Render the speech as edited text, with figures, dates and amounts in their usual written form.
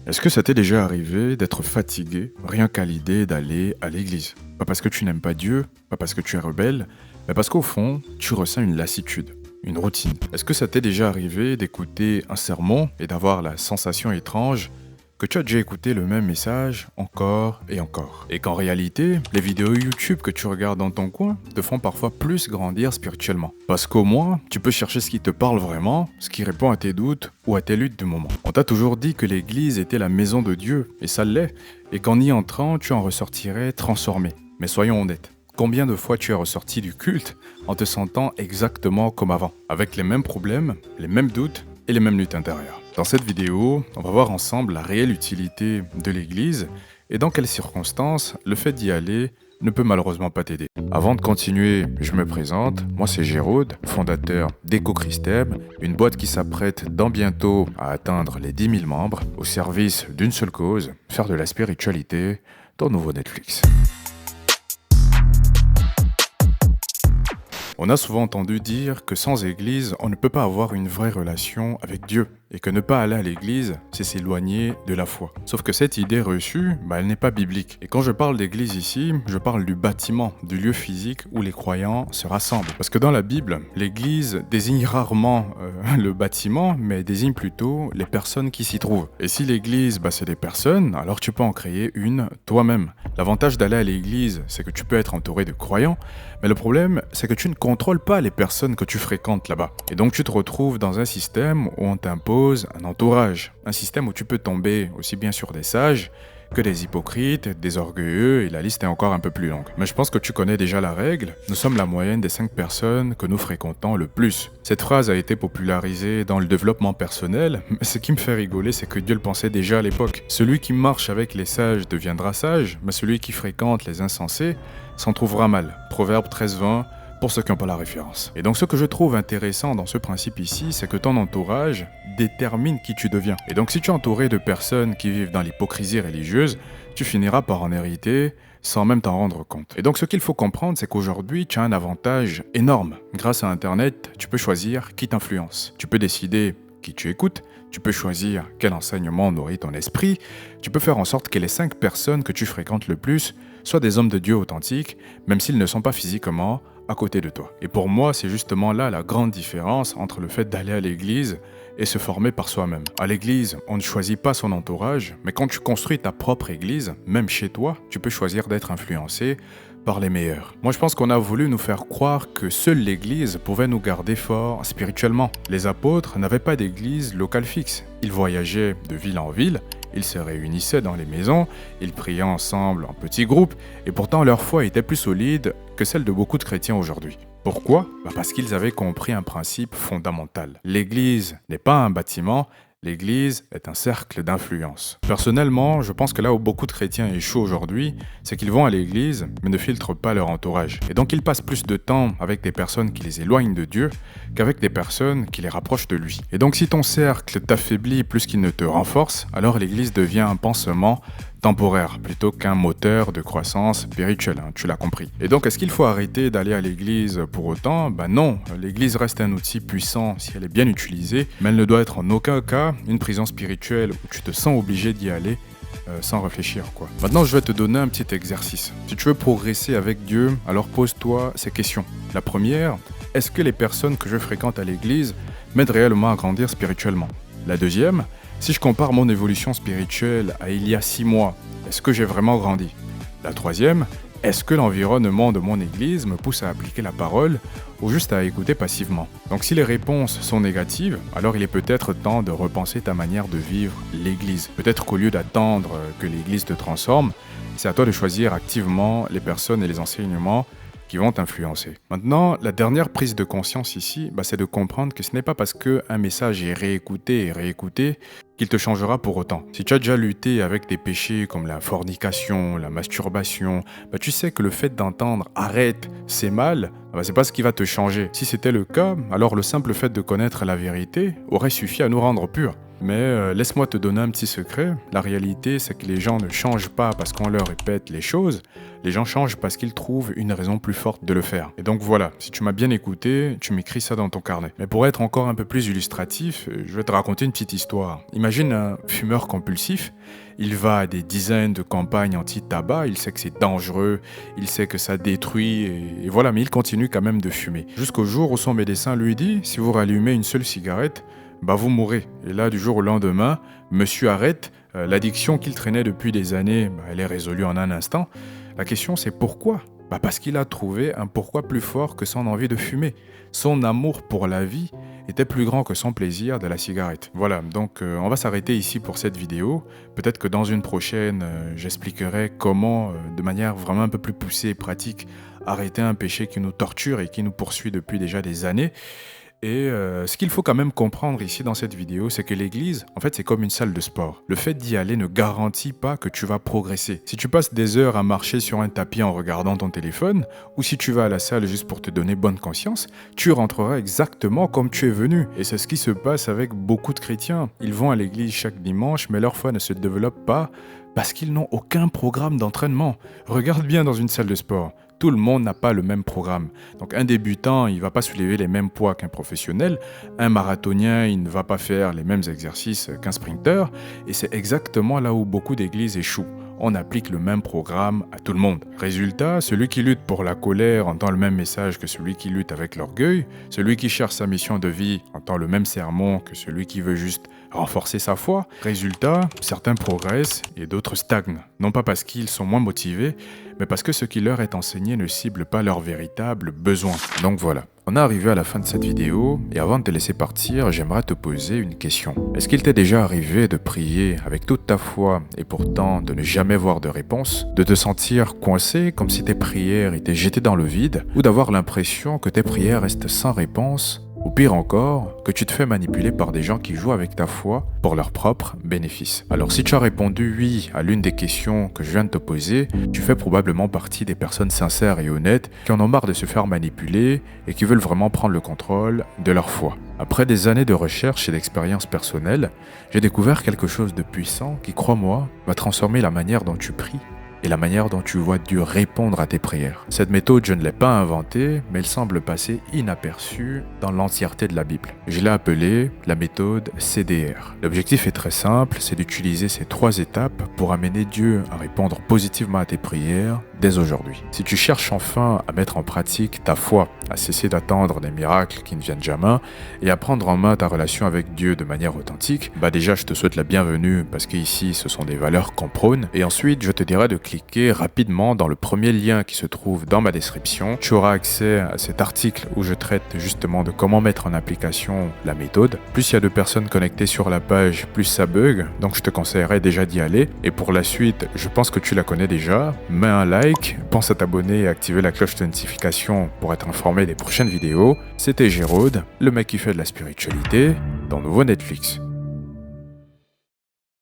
Est-ce que ça t'est déjà arrivé d'être fatigué rien qu'à l'idée d'aller à l'église? Pas parce que tu n'aimes pas Dieu, pas parce que tu es rebelle, mais parce qu'au fond, tu ressens une lassitude, une routine. Est-ce que ça t'est déjà arrivé d'écouter un sermon et d'avoir la sensation étrange que tu as déjà écouté le même message encore et encore? Et qu'en réalité, les vidéos YouTube que tu regardes dans ton coin te font parfois plus grandir spirituellement. Parce qu'au moins, tu peux chercher ce qui te parle vraiment, ce qui répond à tes doutes ou à tes luttes du moment. On t'a toujours dit que l'église était la maison de Dieu, et ça l'est, et qu'en y entrant, tu en ressortirais transformé. Mais soyons honnêtes. Combien de fois tu es ressorti du culte en te sentant exactement comme avant, avec les mêmes problèmes, les mêmes doutes et les mêmes luttes intérieures? Dans cette vidéo, on va voir ensemble la réelle utilité de l'église et dans quelles circonstances le fait d'y aller ne peut malheureusement pas t'aider. Avant de continuer, je me présente, moi c'est Jérôme, fondateur d'EcoChristème, une boîte qui s'apprête dans bientôt à atteindre les 10 000 membres au service d'une seule cause, faire de la spiritualité ton nouveau Netflix. On a souvent entendu dire que sans église, on ne peut pas avoir une vraie relation avec Dieu et que ne pas aller à l'église, c'est s'éloigner de la foi. Sauf que cette idée reçue, elle n'est pas biblique. Et quand je parle d'église ici, je parle du bâtiment, du lieu physique où les croyants se rassemblent. Parce que dans la Bible, l'église désigne rarement le bâtiment, mais désigne plutôt les personnes qui s'y trouvent. Et si l'église, c'est des personnes, alors tu peux en créer une toi-même. L'avantage d'aller à l'église, c'est que tu peux être entouré de croyants, mais le problème, c'est que tu ne contrôles pas les personnes que tu fréquentes là-bas. Et donc tu te retrouves dans un système où on t'impose un entourage. Un système où tu peux tomber aussi bien sur des sages que des hypocrites, des orgueilleux, et la liste est encore un peu plus longue. Mais je pense que tu connais déjà la règle, nous sommes la moyenne des 5 personnes que nous fréquentons le plus. Cette phrase a été popularisée dans le développement personnel, mais ce qui me fait rigoler, c'est que Dieu le pensait déjà à l'époque. Celui qui marche avec les sages deviendra sage, mais celui qui fréquente les insensés s'en trouvera mal. Proverbe 13-20, pour ceux qui n'ont pas la référence. Et donc ce que je trouve intéressant dans ce principe ici, c'est que ton entourage détermine qui tu deviens. Et donc si tu es entouré de personnes qui vivent dans l'hypocrisie religieuse, tu finiras par en hériter sans même t'en rendre compte. Et donc ce qu'il faut comprendre, c'est qu'aujourd'hui, tu as un avantage énorme. Grâce à Internet, tu peux choisir qui t'influence. Tu peux décider qui tu écoutes, tu peux choisir quel enseignement nourrit ton esprit, tu peux faire en sorte que les 5 personnes que tu fréquentes le plus soient des hommes de Dieu authentiques, même s'ils ne sont pas physiquement à côté de toi. Et pour moi, c'est justement là la grande différence entre le fait d'aller à l'église et se former par soi-même. À l'église, on ne choisit pas son entourage, mais quand tu construis ta propre église, même chez toi, tu peux choisir d'être influencé par les meilleurs. Moi, je pense qu'on a voulu nous faire croire que seule l'église pouvait nous garder forts spirituellement. Les apôtres n'avaient pas d'église locale fixe. Ils voyageaient de ville en ville, ils se réunissaient dans les maisons, ils priaient ensemble en petits groupes, et pourtant leur foi était plus solide que celle de beaucoup de chrétiens aujourd'hui. Pourquoi? Parce qu'ils avaient compris un principe fondamental. L'église n'est pas un bâtiment, l'église est un cercle d'influence. Personnellement, je pense que là où beaucoup de chrétiens échouent aujourd'hui, c'est qu'ils vont à l'église, mais ne filtrent pas leur entourage. Et donc ils passent plus de temps avec des personnes qui les éloignent de Dieu qu'avec des personnes qui les rapprochent de lui. Et donc si ton cercle t'affaiblit plus qu'il ne te renforce, alors l'église devient un pansement temporaire plutôt qu'un moteur de croissance spirituelle, tu l'as compris. Et donc, est-ce qu'il faut arrêter d'aller à l'église pour autant? Non, l'église reste un outil puissant si elle est bien utilisée, mais elle ne doit être en aucun cas une prison spirituelle où tu te sens obligé d'y aller sans réfléchir, quoi. Maintenant, je vais te donner un petit exercice. Si tu veux progresser avec Dieu, alors pose-toi ces questions. La première, est-ce que les personnes que je fréquente à l'église m'aident réellement à grandir spirituellement? La deuxième, si je compare mon évolution spirituelle à il y a 6 mois, est-ce que j'ai vraiment grandi? La troisième, est-ce que l'environnement de mon église me pousse à appliquer la parole ou juste à écouter passivement? Donc si les réponses sont négatives, alors il est peut-être temps de repenser ta manière de vivre l'église. Peut-être qu'au lieu d'attendre que l'église te transforme, c'est à toi de choisir activement les personnes et les enseignements qui vont t'influencer. Maintenant, la dernière prise de conscience ici, c'est de comprendre que ce n'est pas parce qu'un message est réécouté et réécouté qu'il te changera pour autant. Si tu as déjà lutté avec des péchés comme la fornication, la masturbation, tu sais que le fait d'entendre « arrête, c'est mal », Ah bah, c'est pas ce qui va te changer. Si c'était le cas, alors le simple fait de connaître la vérité aurait suffi à nous rendre purs. Mais laisse-moi te donner un petit secret. La réalité, c'est que les gens ne changent pas parce qu'on leur répète les choses. Les gens changent parce qu'ils trouvent une raison plus forte de le faire. Et donc voilà, si tu m'as bien écouté, tu m'écris ça dans ton carnet. Mais pour être encore un peu plus illustratif, je vais te raconter une petite histoire. Imagine un fumeur compulsif. Il va à des dizaines de campagnes anti-tabac, il sait que c'est dangereux, il sait que ça détruit, et voilà, mais il continue quand même de fumer. Jusqu'au jour où son médecin lui dit, si vous rallumez une seule cigarette, bah vous mourrez. Et là, du jour au lendemain, monsieur arrête, l'addiction qu'il traînait depuis des années, elle est résolue en un instant. La question c'est pourquoi ? Parce qu'il a trouvé un pourquoi plus fort que son envie de fumer. Son amour pour la vie était plus grand que son plaisir de la cigarette. Voilà, donc on va s'arrêter ici pour cette vidéo. Peut-être que dans une prochaine, j'expliquerai comment, de manière vraiment un peu plus poussée et pratique, arrêter un péché qui nous torture et qui nous poursuit depuis déjà des années. Et ce qu'il faut quand même comprendre ici dans cette vidéo, c'est que l'église, en fait, c'est comme une salle de sport. Le fait d'y aller ne garantit pas que tu vas progresser. Si tu passes des heures à marcher sur un tapis en regardant ton téléphone, ou si tu vas à la salle juste pour te donner bonne conscience, tu rentreras exactement comme tu es venu. Et c'est ce qui se passe avec beaucoup de chrétiens. Ils vont à l'église chaque dimanche, mais leur foi ne se développe pas parce qu'ils n'ont aucun programme d'entraînement. Regarde bien dans une salle de sport. Tout le monde n'a pas le même programme. Donc un débutant, il ne va pas soulever les mêmes poids qu'un professionnel. Un marathonien, il ne va pas faire les mêmes exercices qu'un sprinter. Et c'est exactement là où beaucoup d'églises échouent. On applique le même programme à tout le monde. Résultat, celui qui lutte pour la colère entend le même message que celui qui lutte avec l'orgueil. Celui qui cherche sa mission de vie entend le même sermon que celui qui veut juste renforcer sa foi. Résultat, certains progressent et d'autres stagnent. Non pas parce qu'ils sont moins motivés, mais parce que ce qui leur est enseigné ne cible pas leurs véritables besoins. Donc voilà. On est arrivé à la fin de cette vidéo et avant de te laisser partir, j'aimerais te poser une question. Est-ce qu'il t'est déjà arrivé de prier avec toute ta foi et pourtant de ne jamais voir de réponse, de te sentir coincé comme si tes prières étaient jetées dans le vide ou d'avoir l'impression que tes prières restent sans réponse? Ou pire encore, que tu te fais manipuler par des gens qui jouent avec ta foi pour leur propre bénéfice. Alors si tu as répondu oui à l'une des questions que je viens de te poser, tu fais probablement partie des personnes sincères et honnêtes qui en ont marre de se faire manipuler et qui veulent vraiment prendre le contrôle de leur foi. Après des années de recherche et d'expérience personnelle, j'ai découvert quelque chose de puissant qui, crois-moi, va transformer la manière dont tu pries et la manière dont tu vois Dieu répondre à tes prières. Cette méthode, je ne l'ai pas inventée, mais elle semble passer inaperçue dans l'entièreté de la Bible. Je l'ai appelée la méthode CDR. L'objectif est très simple, c'est d'utiliser ces 3 étapes pour amener Dieu à répondre positivement à tes prières dès aujourd'hui. Si tu cherches enfin à mettre en pratique ta foi, à cesser d'attendre des miracles qui ne viennent jamais et à prendre en main ta relation avec Dieu de manière authentique, déjà je te souhaite la bienvenue parce qu'ici ce sont des valeurs qu'on prône. Et ensuite je te dirai de cliquer rapidement dans le premier lien qui se trouve dans ma description. Tu auras accès à cet article où je traite justement de comment mettre en application la méthode. Plus il y a de personnes connectées sur la page, plus ça bug, donc je te conseillerais déjà d'y aller. Et pour la suite, je pense que tu la connais déjà. Mets un like, pense à t'abonner et activer la cloche de notification pour être informé des prochaines vidéos. C'était Jérôme, le mec qui fait de la spiritualité, dans Nouveau Netflix.